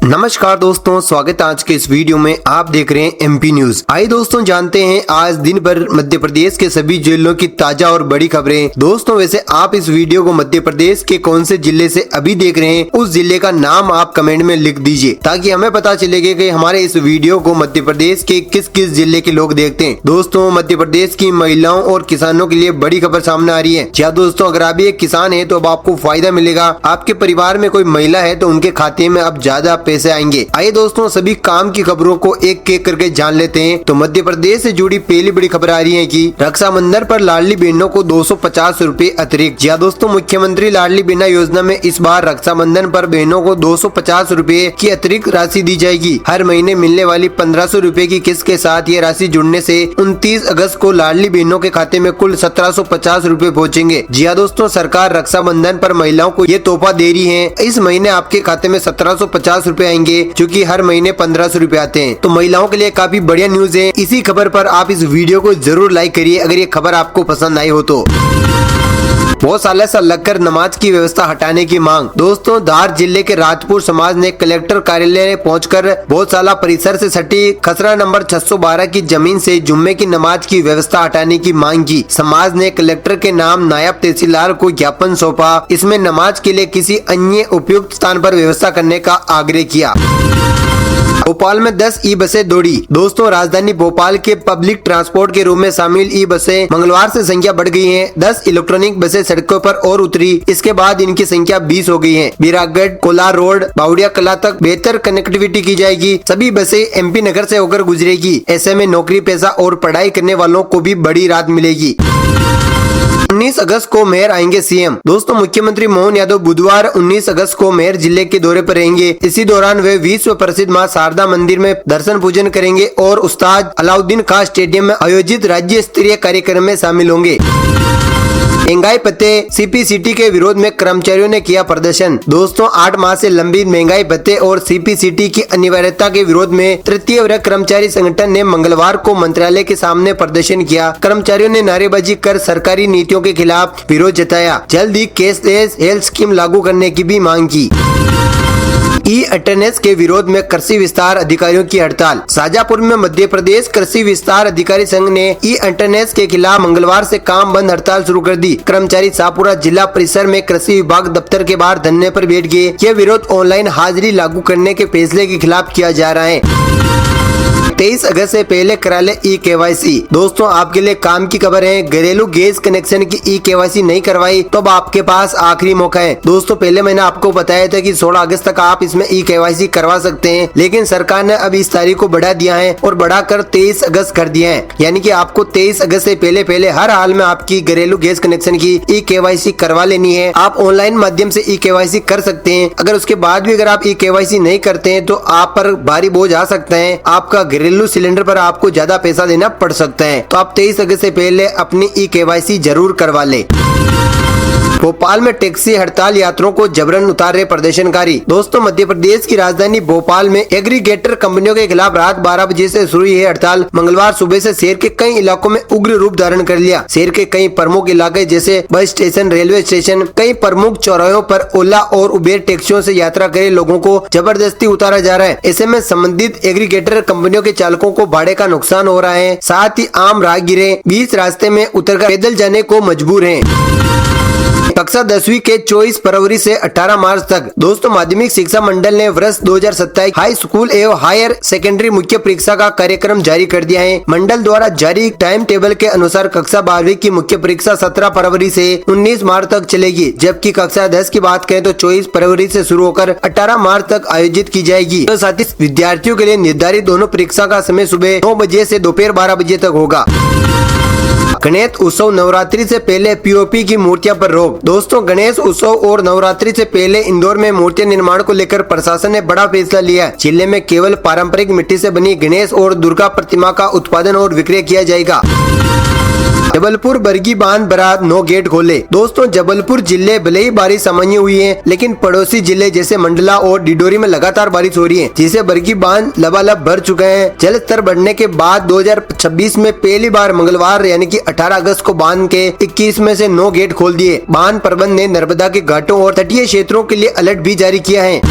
नमस्कार दोस्तों, स्वागत है आज के इस वीडियो में। आप देख रहे हैं एमपी न्यूज। आइए दोस्तों जानते हैं आज दिन भर मध्य प्रदेश के सभी जिलों की ताजा और बड़ी खबरें। दोस्तों वैसे आप इस वीडियो को मध्य प्रदेश के कौन से जिले से अभी देख रहे हैं, उस जिले का नाम आप कमेंट में लिख दीजिए ताकि हमें पता चलेगा कि हमारे इस वीडियो को मध्य प्रदेश के किस किस जिले के लोग देखते हैं। दोस्तों मध्य प्रदेश की महिलाओं और किसानों के लिए बड़ी खबर सामने आ रही है। क्या दोस्तों, अगर आप एक किसान है तो अब आपको फायदा मिलेगा। आपके परिवार में कोई महिला है तो उनके खाते में अब ज्यादा पैसे आएंगे। आइए दोस्तों सभी काम की खबरों को एक एक करके जान लेते हैं। तो मध्य प्रदेश से जुड़ी पहली बड़ी खबर आ रही है कि रक्षाबंधन पर लाडली बहनों को 250 रूपए अतिरिक्त। जी दोस्तों, मुख्यमंत्री लाडली बहना योजना में इस बार रक्षाबंधन पर बहनों को 250 रूपए की अतिरिक्त राशि दी जाएगी। हर महीने मिलने वाली 1500 रूपए की किस्त के साथ ये राशि जुड़ने से 29 अगस्त को लाडली बहनों के खाते में कुल 1750 रूपए पहुँचेंगे। जी दोस्तों, सरकार रक्षाबंधन पर महिलाओं को ये तोहफा दे रही है। इस महीने आपके खाते में 1750 रूपए आएंगे, क्योंकि हर महीने 1500 रूपए आते हैं। तो महिलाओं के लिए काफी बढ़िया न्यूज है। इसी खबर पर आप इस वीडियो को जरूर लाइक करिए अगर ये खबर आपको पसंद आई हो तो। बहुत साल से लगकर नमाज की व्यवस्था हटाने की मांग। दोस्तों धार जिले के राजपुर समाज ने कलेक्टर कार्यालय पहुंचकर बहुत साल परिसर से सटी खसरा नंबर 612 की जमीन से जुम्मे की नमाज की व्यवस्था हटाने की मांग की। समाज ने कलेक्टर के नाम नायब तहसीलदार को ज्ञापन सौंपा। इसमें नमाज के लिए किसी अन्य उपयुक्त स्थान पर व्यवस्था करने का आग्रह किया। भोपाल में 10 ई बसें दौड़ी। दोस्तों राजधानी भोपाल के पब्लिक ट्रांसपोर्ट के रूप में शामिल ई बसें मंगलवार से संख्या बढ़ गई है। 10 इलेक्ट्रॉनिक बसें सड़कों पर और उतरी। इसके बाद इनकी संख्या 20 हो गई है। बिरागढ़ कोलार रोड बाउडिया कला तक बेहतर कनेक्टिविटी की जाएगी। सभी बसें एमपी नगर से होकर गुजरेगी। ऐसे में नौकरी पेशा और पढ़ाई करने वालों को भी बड़ी राहत मिलेगी। 19 अगस्त को मेयर आएंगे सीएम। दोस्तों मुख्यमंत्री मोहन यादव बुधवार 19 अगस्त को मेयर जिले के दौरे पर रहेंगे। इसी दौरान वे विश्व प्रसिद्ध मां शारदा मंदिर में दर्शन पूजन करेंगे और उस्ताद अलाउद्दीन खां स्टेडियम में आयोजित राज्य स्तरीय कार्यक्रम में शामिल होंगे। महंगाई भत्ते सीपीसीटी के विरोध में कर्मचारियों ने किया प्रदर्शन। दोस्तों 8 माह से लंबी महंगाई भत्ते और सीपीसीटी की अनिवार्यता के विरोध में तृतीय वर्ग कर्मचारी संगठन ने मंगलवार को मंत्रालय के सामने प्रदर्शन किया। कर्मचारियों ने नारेबाजी कर सरकारी नीतियों के खिलाफ विरोध जताया। जल्द ही कैशलेस हेल्थ स्कीम लागू करने की भी मांग की। ई अटेंडेंस के विरोध में कृषि विस्तार अधिकारियों की हड़ताल। शाजापुर में मध्य प्रदेश कृषि विस्तार अधिकारी संघ ने ई अटेंडेंस के खिलाफ मंगलवार से काम बंद हड़ताल शुरू कर दी। कर्मचारी शाहपुरा जिला परिसर में कृषि विभाग दफ्तर के बाहर धरने पर बैठ गए। यह विरोध ऑनलाइन हाजिरी लागू करने के फैसले के खिलाफ किया जा रहा है। 23 अगस्त से पहले करा ले ई केवाईसी। दोस्तों आपके लिए काम की खबर है। घरेलू गैस कनेक्शन की ई केवाईसी नहीं करवाई तो अब आपके पास आखिरी मौका है। दोस्तों पहले मैंने आपको बताया था कि 16 अगस्त तक आप इसमें ई केवाईसी करवा सकते हैं, लेकिन सरकार ने अब इस तारीख को बढ़ा दिया है और बढ़ाकर 23 अगस्त कर दिया है। यानी कि आपको 23 अगस्त से पहले हर हाल में आपकी घरेलू गैस कनेक्शन की ई केवाईसी करवा लेनी है। आप ऑनलाइन माध्यम से ई केवाईसी कर सकते हैं। अगर उसके बाद भी अगर आप ई केवाईसी नहीं करते हैं तो आप पर भारी बोझ आ सकता है। आपका घरेलू सिलेंडर पर आपको ज्यादा पैसा देना पड़ सकता है। तो आप 23 अगस्त से पहले अपनी ई केवाईसी जरूर करवा ले। भोपाल में टैक्सी हड़ताल यात्रियों को जबरन उतार रहे प्रदर्शनकारी। दोस्तों मध्य प्रदेश की राजधानी भोपाल में एग्रीगेटर कंपनियों के खिलाफ रात 12 बजे से शुरू हुई हड़ताल मंगलवार सुबह से शहर के कई इलाकों में उग्र रूप धारण कर लिया। शहर के कई प्रमुख इलाके जैसे बस स्टेशन, रेलवे स्टेशन, कई प्रमुख चौराहों पर ओला और उबेर टैक्सियों से यात्रा करे लोगों को जबरदस्ती उतारा जा रहा है। ऐसे में संबंधित एग्रीगेटर कंपनियों के चालकों को भाड़े का नुकसान हो रहा है। साथ ही आम राहगीर बीच रास्ते में उतरकर पैदल जाने को मजबूर हैं। कक्षा 10वीं के 24 फरवरी से 18 मार्च तक। दोस्तों माध्यमिक शिक्षा मंडल ने वर्ष 2027 हाई स्कूल एवं हायर सेकेंडरी मुख्य परीक्षा का कार्यक्रम जारी कर दिया है। मंडल द्वारा जारी टाइम टेबल के अनुसार कक्षा 12वीं की मुख्य परीक्षा 17 फरवरी से 19 मार्च तक चलेगी, जबकि कक्षा 10 की बात करें तो 24 फरवरी से शुरू होकर 18 मार्च तक आयोजित की जाएगी। तो साथ ही विद्यार्थियों के लिए निर्धारित दोनों परीक्षा का समय सुबह 9 बजे से दोपहर 12 बजे तक होगा। गणेश उत्सव नवरात्रि से पहले पीओपी की मूर्तियां पर रोक। दोस्तों गणेश उत्सव और नवरात्रि से पहले इंदौर में मूर्ति निर्माण को लेकर प्रशासन ने बड़ा फैसला लिया। जिले में केवल पारंपरिक मिट्टी से बनी गणेश और दुर्गा प्रतिमा का उत्पादन और विक्रय किया जाएगा। जबलपुर बरगी बांध बरात 9 गेट खोले। दोस्तों जबलपुर जिले भले ही बारिश सामान्य हुई है, लेकिन पड़ोसी जिले जैसे मंडला और डिडोरी में लगातार बारिश हो रही है, जिससे बरगी बांध लबालब भर चुके हैं। जल स्तर बढ़ने के बाद 2026 में पहली बार मंगलवार यानी कि 18 अगस्त को बांध के 21 में से 9 गेट खोल दिए। बांध प्रबंध ने नर्मदा के घाटों और तटीय क्षेत्रों के लिए अलर्ट भी जारी किया है।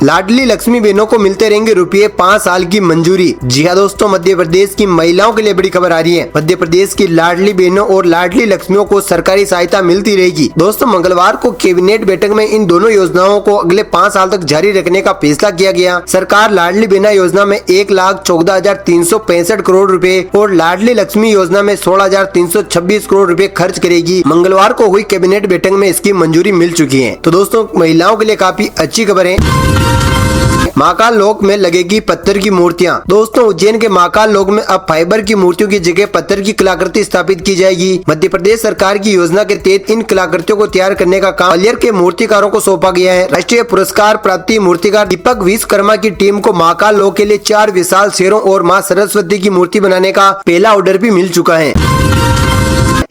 लाडली लक्ष्मी बहनों को मिलते रहेंगे रुपये 5 साल की मंजूरी। जी हाँ दोस्तों, मध्य प्रदेश की महिलाओं के लिए बड़ी खबर आ रही है। मध्य प्रदेश की लाडली बहनों और लाडली लक्ष्मियों को सरकारी सहायता मिलती रहेगी। दोस्तों, मंगलवार को कैबिनेट बैठक में इन दोनों योजनाओं को अगले 5 साल तक जारी रखने का फैसला किया गया। सरकार लाडली बहना योजना में 1,14,365 करोड़ रुपए और लाडली लक्ष्मी योजना में 16,326 करोड़ रुपए खर्च करेगी। मंगलवार को हुई कैबिनेट बैठक में इसकी मंजूरी मिल चुकी है। तो दोस्तों, महिलाओं के लिए काफी अच्छी खबर है। महाकाल लोक में लगेगी पत्थर की मूर्तियां। दोस्तों, उज्जैन के महाकाल लोक में अब फाइबर की मूर्तियों की जगह पत्थर की कलाकृति स्थापित की जाएगी। मध्य प्रदेश सरकार की योजना के तहत इन कलाकृतियों को तैयार करने का काम ग्वालियर के मूर्तिकारों को सौंपा गया है। राष्ट्रीय पुरस्कार प्राप्त मूर्तिकार दीपक विश्वकर्मा की टीम को महाकाल लोक के लिए 4 विशाल शेरों और मां सरस्वती की मूर्ति बनाने का पहला ऑर्डर भी मिल चुका है।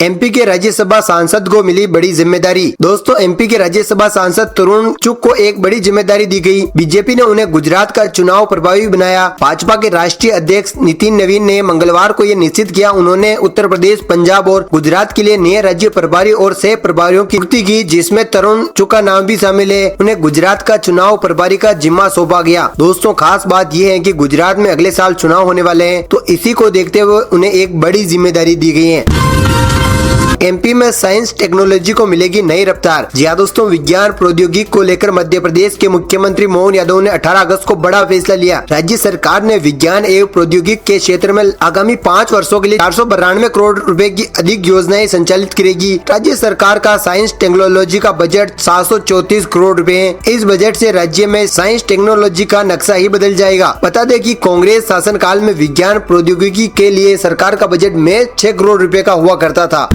एमपी के राज्यसभा सांसद को मिली बड़ी जिम्मेदारी। दोस्तों, एमपी के राज्यसभा सांसद तरुण चुग को एक बड़ी जिम्मेदारी दी गई। बीजेपी ने उन्हें गुजरात का चुनाव प्रभावी बनाया। भाजपा के राष्ट्रीय अध्यक्ष नितिन नवीन ने मंगलवार को यह निश्चित किया। उन्होंने उत्तर प्रदेश, पंजाब और गुजरात के लिए नए राज्य प्रभारी और सह प्रभारियों की नियुक्ति की, जिसमें तरुण चुग का नाम भी शामिल है। उन्हें गुजरात का चुनाव प्रभारी का जिम्मा सौंपा गया। दोस्तों, खास बात यह है कि गुजरात में अगले साल चुनाव होने वाले हैं, तो इसी को देखते हुए उन्हें एक बड़ी जिम्मेदारी दी गई है। एमपी में साइंस टेक्नोलॉजी को मिलेगी नई रफ्तार। जी हाँ दोस्तों, विज्ञान प्रौद्योगिकी को लेकर मध्य प्रदेश के मुख्यमंत्री मोहन यादव ने 18 अगस्त को बड़ा फैसला लिया। राज्य सरकार ने विज्ञान एवं प्रौद्योगिकी के क्षेत्र में आगामी 5 वर्षों के लिए 492 करोड़ रुपए की अधिक योजनाएं संचालित करेगी। राज्य सरकार का साइंस टेक्नोलॉजी का बजट 734 करोड़ रुपए है। इस बजट से राज्य में साइंस टेक्नोलॉजी का नक्शा ही बदल जाएगा। बता दें कि कांग्रेस शासनकाल में विज्ञान प्रौद्योगिकी के लिए सरकार का बजट में 6 करोड़ रुपए का हुआ करता था।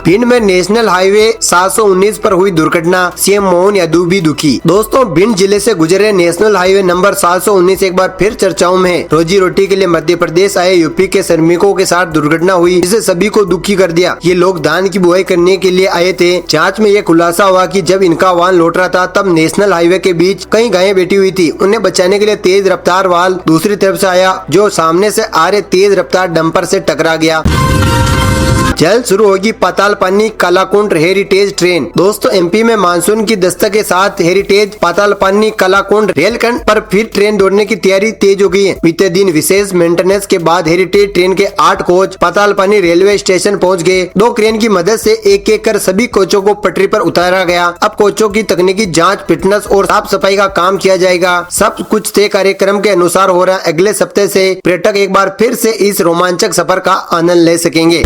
भिंड में नेशनल हाईवे 719 पर हुई दुर्घटना, सीएम मोहन यादव भी दुखी। दोस्तों, भिंड जिले से गुजरे नेशनल हाईवे नंबर 719 एक बार फिर चर्चाओं में है। रोजी रोटी के लिए मध्य प्रदेश आए यूपी के श्रमिकों के साथ दुर्घटना हुई, जिसे सभी को दुखी कर दिया। ये लोग धान की बुआई करने के लिए आए थे। जांच में ये खुलासा हुआ कि जब इनका वाहन लौट रहा था, तब नेशनल हाईवे के बीच कई गायें बैठी हुई थी। उन्हें बचाने के लिए तेज रफ्तार वाहन दूसरी तरफ से आया, जो सामने से आ रहे तेज रफ्तार डंपर से टकरा गया। जल्द शुरू होगी पातालपानी कालाकुंड हेरिटेज ट्रेन। दोस्तों, एमपी में मानसून की दस्तक के साथ हेरिटेज पातालपानी कालाकुंड रेलखंड पर फिर ट्रेन दौड़ने की तैयारी तेज हो गई है। बीते दिन विशेष मेंटेनेंस के बाद हेरिटेज ट्रेन के 8 कोच पातालपानी रेलवे स्टेशन पहुंच गए। 2 क्रेन की मदद से एक एक कर सभी कोचों को पटरी पर उतारा गया। अब कोचों की तकनीकी जाँच, फिटनेस और साफ सफाई का काम किया जाएगा। सब कुछ तय कार्यक्रम के अनुसार हो रहा है। अगले सप्ताह से पर्यटक एक बार फिर से इस रोमांचक सफर का आनंद ले सकेंगे।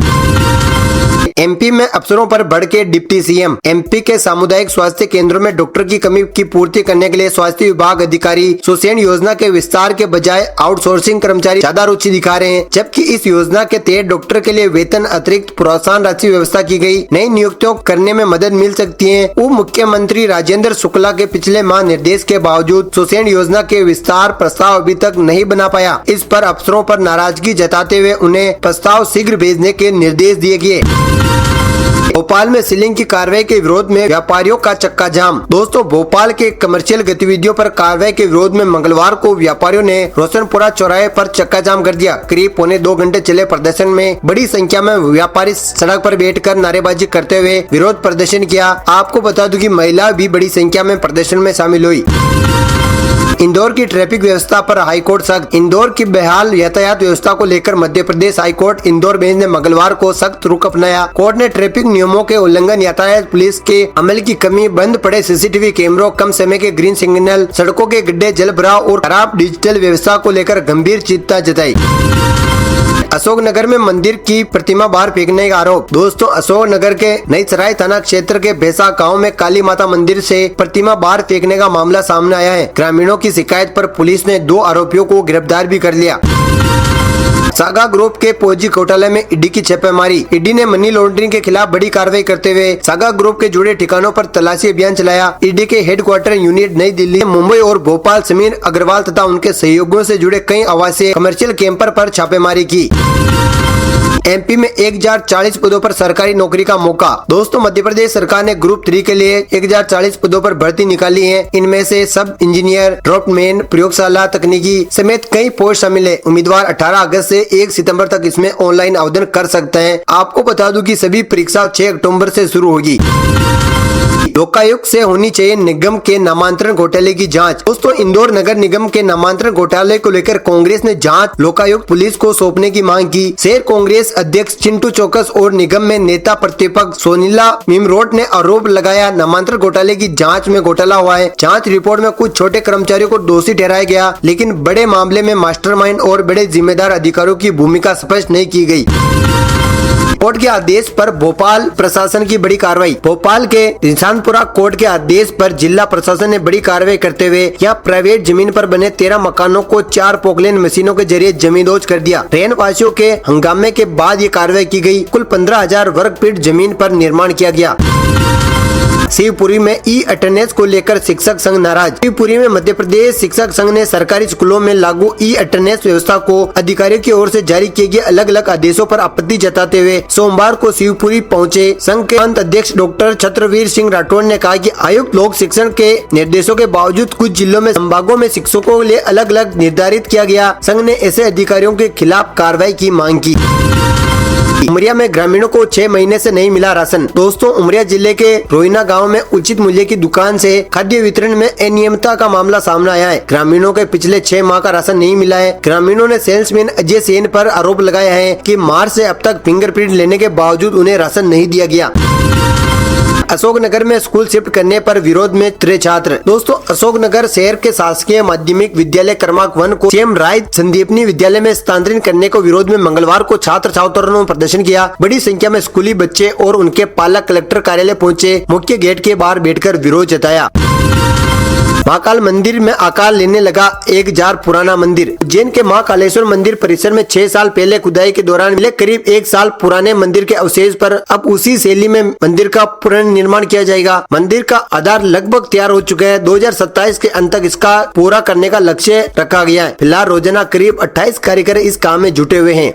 एमपी में अफसरों पर बढ़ के डिप्टी सीएम। एमपी के सामुदायिक स्वास्थ्य केंद्रों में डॉक्टर की कमी की पूर्ति करने के लिए स्वास्थ्य विभाग अधिकारी सुसेन योजना के विस्तार के बजाय आउटसोर्सिंग कर्मचारी ज्यादा रुचि दिखा रहे हैं। जबकि इस योजना के तहत डॉक्टर के लिए वेतन अतिरिक्त प्रोत्साहन राशि व्यवस्था की गई। नई नियुक्तियों करने में मदद मिल सकती है। उप मुख्यमंत्री राजेंद्र शुक्ला के पिछले माह निर्देश के बावजूद सुसेन योजना के विस्तार प्रस्ताव अभी तक नहीं बना पाया। इस पर अफसरों पर नाराजगी जताते हुए उन्हें प्रस्ताव शीघ्र भेजने के निर्देश दिए गए। भोपाल में सीलिंग की कार्रवाई के विरोध में व्यापारियों का चक्का जाम। दोस्तों, भोपाल के कमर्शियल गतिविधियों पर कार्रवाई के विरोध में मंगलवार को व्यापारियों ने रोशनपुरा चौराहे पर चक्का जाम कर दिया। करीब 1.25 घंटे चले प्रदर्शन में बड़ी संख्या में व्यापारी सड़क पर बैठकर नारेबाजी करते हुए विरोध प्रदर्शन किया। आपको बता दूं कि महिला भी बड़ी संख्या में प्रदर्शन में शामिल हुई। इंदौर की ट्रैफिक व्यवस्था पर हाईकोर्ट सख्त। इंदौर की बेहाल यातायात व्यवस्था को लेकर मध्य प्रदेश हाईकोर्ट इंदौर बेंच ने मंगलवार को सख्त रुख अपनाया। कोर्ट ने ट्रैफिक नियमों के उल्लंघन, यातायात पुलिस के अमल की कमी, बंद पड़े सीसीटीवी कैमरों, कम समय के ग्रीन सिग्नल, सड़कों के गड्ढे, जल भराव और खराब डिजिटल व्यवस्था को लेकर गंभीर चिंता जताई। अशोकनगर में मंदिर की प्रतिमा बाहर फेंकने का आरोप। दोस्तों, अशोकनगर के नई सराय थाना क्षेत्र के भैसा गांव में काली माता मंदिर से प्रतिमा बाहर फेंकने का मामला सामने आया है। ग्रामीणों की शिकायत पर पुलिस ने 2 आरोपियों को गिरफ्तार भी कर लिया। सागा ग्रुप के फौजी घोटाले में ईडी की छापेमारी। ईडी ने मनी लॉन्ड्रिंग के खिलाफ बड़ी कार्रवाई करते हुए सागा ग्रुप के जुड़े ठिकानों पर तलाशी अभियान चलाया। ईडी के हेडक्वार्टर यूनिट नई दिल्ली, मुंबई और भोपाल समीर अग्रवाल तथा उनके सहयोगियों से जुड़े कई आवासीय कमर्शियल कैंपर पर छापेमारी की। एमपी में 1040 पदों पर सरकारी नौकरी का मौका। दोस्तों, मध्य प्रदेश सरकार ने ग्रुप 3 के लिए 1040 पदों पर भर्ती निकाली है। इनमें से सब इंजीनियर, ड्रॉपमैन, प्रयोगशाला तकनीकी समेत कई पोस्ट शामिल है। उम्मीदवार 18 अगस्त से 1 सितंबर तक इसमें ऑनलाइन आवेदन कर सकते हैं। आपको बता दूं कि सभी परीक्षा 6 अक्टूबर से शुरू होगी। लोकायुक्त से होनी चाहिए निगम के नामांतरण घोटाले की जांच। दोस्तों, इंदौर नगर निगम के नामांतरण घोटाले को लेकर कांग्रेस ने जांच लोकायुक्त पुलिस को सौंपने की मांग की। शहर कांग्रेस अध्यक्ष चिंटू चौकस और निगम में नेता प्रतिपक्ष सोनीला मिमरोट ने आरोप लगाया नामांतरण घोटाले की जांच में घोटाला हुआ है। जांच रिपोर्ट में कुछ छोटे कर्मचारियों को दोषी ठहराया गया, लेकिन बड़े मामले में मास्टरमाइंड और बड़े जिम्मेदार अधिकारियों की भूमिका स्पष्ट नहीं की गई। कोर्ट के आदेश पर भोपाल प्रशासन की बड़ी कार्रवाई। भोपाल के निशानपुरा कोर्ट के आदेश पर जिला प्रशासन ने बड़ी कार्रवाई करते हुए यहाँ प्राइवेट जमीन पर बने 13 मकानों को 4 पोकलेन मशीनों के जरिए जमींदोज कर दिया। ट्रेन वासियों के हंगामे के बाद ये कार्रवाई की गई। कुल 15,000 वर्ग फीट जमीन पर निर्माण किया गया। शिवपुरी में ई अटेंडेंस को लेकर शिक्षक संघ नाराज। शिवपुरी में मध्य प्रदेश शिक्षक संघ ने सरकारी स्कूलों में लागू ई अटेंडेंस व्यवस्था को अधिकारियों की ओर से जारी किए गए अलग अलग आदेशों पर आपत्ति जताते हुए सोमवार को शिवपुरी पहुंचे। संघ के अध्यक्ष डॉक्टर छत्रवीर सिंह राठौड़ ने कहा कि आयुक्त लोक शिक्षण के निर्देशों के बावजूद कुछ जिलों में संभागों में शिक्षकों के लिए अलग अलग निर्धारित किया गया। संघ ने ऐसे अधिकारियों के खिलाफ कार्रवाई की मांग की। उमरिया में ग्रामीणों को 6 महीने से नहीं मिला राशन। दोस्तों, उमरिया जिले के रोहिना गांव में उचित मूल्य की दुकान से खाद्य वितरण में अनियमितता का मामला सामने आया है। ग्रामीणों के पिछले 6 माह का राशन नहीं मिला है। ग्रामीणों ने सेल्समैन अजय सेन पर आरोप लगाया है कि मार्च से अब तक फिंगरप्रिंट लेने के बावजूद उन्हें राशन नहीं दिया गया। अशोकनगर में स्कूल शिफ्ट करने पर विरोध में उतरे छात्र। दोस्तों, अशोकनगर शहर के शासकीय माध्यमिक विद्यालय क्रमांक 1 को सीएम राय संदीपनी विद्यालय में स्थानांतरित करने को विरोध में मंगलवार को छात्र छात्राओं ने प्रदर्शन किया। बड़ी संख्या में स्कूली बच्चे और उनके पालक कलेक्टर कार्यालय पहुंचे। मुख्य गेट के बाहर बैठकर विरोध जताया। महाकाल मंदिर में आकार लेने लगा एक जार पुराना मंदिर। उज्जैन के महाकालेश्वर मंदिर परिसर में 6 साल पहले खुदाई के दौरान मिले करीब 1 साल पुराने मंदिर के अवशेष पर अब उसी शैली में मंदिर का पुनर्निर्माण किया जाएगा। मंदिर का आधार लगभग तैयार हो चुका है। 2027 के अंत तक इसका पूरा करने का लक्ष्य रखा गया है। फिलहाल रोजाना करीब 28 कारीगर इस काम में जुटे हुए हैं।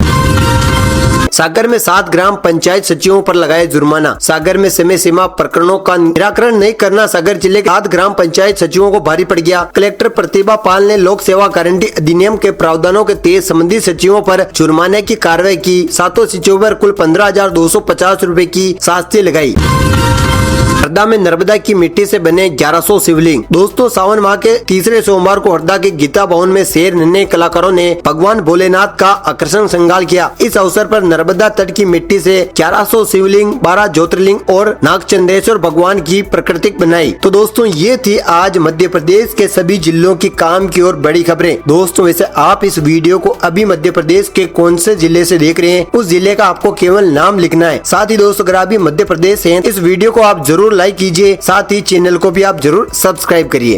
सागर में 7 ग्राम पंचायत सचिवों पर लगाए जुर्माना। सागर में समय सीमा प्रकरणों का निराकरण नहीं करना सागर जिले के 7 ग्राम पंचायत सचिवों को भारी पड़ गया। कलेक्टर प्रतिभा पाल ने लोक सेवा गारंटी अधिनियम के प्रावधानों के तहत संबंधित सचिवों पर जुर्माने की कार्रवाई की। 7 सचिवों पर कुल 15,250 रूपए की शास्ति लगाई। हरदा में नर्मदा की मिट्टी से बने 1100 शिवलिंग। दोस्तों, सावन माह के तीसरे सोमवार को हरदा के गीता भवन में शेर नन्हे कलाकारों ने भगवान भोलेनाथ का आकर्षण श्रृंगार किया। इस अवसर पर नर्मदा तट की मिट्टी से 1100 शिवलिंग, 12 ज्योतिर्लिंग और नागचंद्रेश्वर भगवान की प्रकृति बनाई। तो दोस्तों, ये थी आज मध्य प्रदेश के सभी जिलों की काम की और बड़ी खबरें। दोस्तों, वैसे आप इस वीडियो को अभी मध्य प्रदेश के कौन से जिले से देख रहे हैं, उस जिले का आपको केवल नाम लिखना है। साथ ही दोस्तों, अगर आप भी मध्य प्रदेश हैं, इस वीडियो को आप जरूर लाइक कीजिए। साथ ही चैनल को भी आप जरूर सब्सक्राइब करिए।